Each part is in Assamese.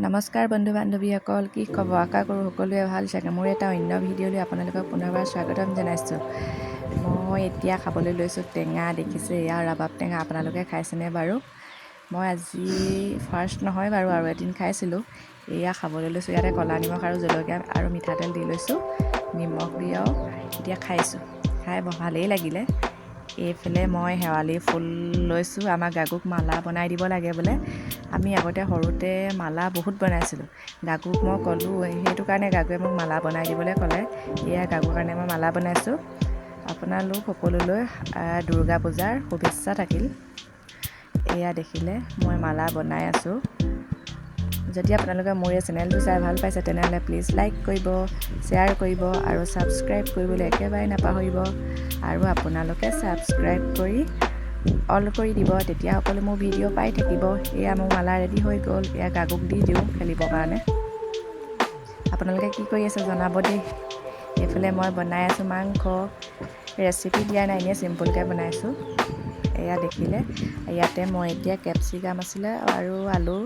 নমস্কাৰ বন্ধু বান্ধৱীসকল, কি খবৰ? আশা কৰোঁ সকলোৱে ভাল চাগে। মোৰ এটা অন্য ভিডিঅ'লৈ আপোনালোকক পুনৰবাৰ স্বাগতম জনাইছোঁ। মই এতিয়া খাবলৈ লৈছোঁ টেঙা। দেখিছে, এয়া ৰবাব টেঙা। আপোনালোকে খাইছেনে বাৰু? মই আজি ফাৰ্ষ্ট নহয় বাৰু, আৰু এদিন খাইছিলোঁ। এয়া খাবলৈ লৈছোঁ। ইয়াতে ক'লা নিমখ আৰু জলকীয়া আৰু মিঠাতেল দি লৈছোঁ, নিমখ দি আৰু এতিয়া খাইছোঁ। খাই ভালেই লাগিলে। এইফালে মই শেৱালি ফুল লৈছোঁ। আমাৰ গাগুক মালা বনাই দিব লাগে বোলে। আমি আগতে সৰুতে মালা বহুত বনাইছিলোঁ। গাগুক মই ক'লোঁ, সেইটো কাৰণে গাগুৱে মোক মালা বনাই দিবলৈ ক'লে। এয়া গাগুৰ কাৰণে মই মালা বনাইছোঁ। আপোনালোক সকলোলৈ দুৰ্গা পূজাৰ শুভেচ্ছা থাকিল। এয়া দেখিলে মই মালা বনাই আছোঁ। যদি আপোনালোকে মোৰ এই চেনেলটো চাই ভাল পাইছে, তেনেহ'লে প্লিজ লাইক কৰিব, শ্বেয়াৰ কৰিব আৰু ছাবস্ক্ৰাইব কৰিবলৈ একেবাৰে নাপাহৰিব। আৰু আপোনালোকে ছাবস্ক্ৰাইব কৰি অল কৰি দিব, তেতিয়া সকলো মোৰ ভিডিঅ' পাই থাকিব। এয়া মোৰ মালা ৰেডি হৈ গ'ল। এয়া গাগুক দি দিওঁ খেলিবৰ কাৰণে। আপোনালোকে কি কৰি আছে জনাব দেই। এইফালে মই বনাই আছোঁ মাংস। ৰেচিপি দিয়া নাই, এনেই চিম্পুলকৈ বনাইছোঁ। এয়া দেখিলে, ইয়াতে মই এতিয়া কেপচিকাম আছিলে আৰু আলু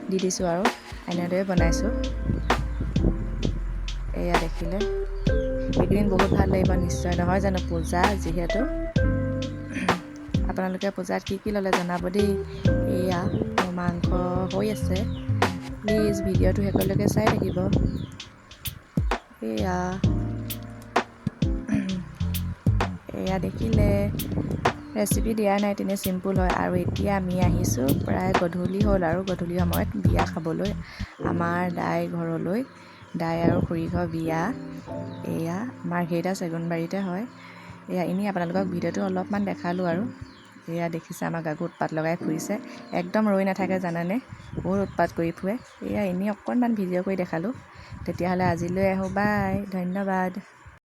দি দিছোঁ আৰু এনেদৰে বনাইছোঁ। এয়া দেখিলে, এইকেইদিন বহুত ভাল লাগিব নিশ্চয়, নহয় জানো? পূজা যিহেতু। আপোনালোকে পূজাত কি ল'লে জনাব দেই। এয়া মোৰ মাংস হৈ আছে। প্লিজ ভিডিঅ'টো শেষলৈকে চাই থাকিব। এয়া দেখিলে, ৰেচিপি দিয়া নাই, তেনে চিম্পুল হয়। আৰু এতিয়া আমি আহিছোঁ, প্ৰায় গধূলি হ'ল আৰু গধূলি সময়ত বিয়া খাবলৈ আমাৰ দাই ঘৰলৈ। দাই আৰু খুৰী ঘৰ বিয়া। এয়া মাৰ্ঘেৰিটা চেগুনবাৰীতে হয়। এয়া এনেই আপোনালোকক ভিডিঅ'টো অলপমান দেখালোঁ আৰু। এয়া দেখিছে, আমাৰ গাগু উৎপাত লগাই ফুৰিছে। একদম ৰৈ নাথাকে জানেনে, বহুত উৎপাত কৰি ফুৰে। এয়া এনেই অকণমান ভিডিঅ' কৰি দেখালোঁ। তেতিয়াহ'লে আজিলৈ আহোঁ, বাই, ধন্যবাদ।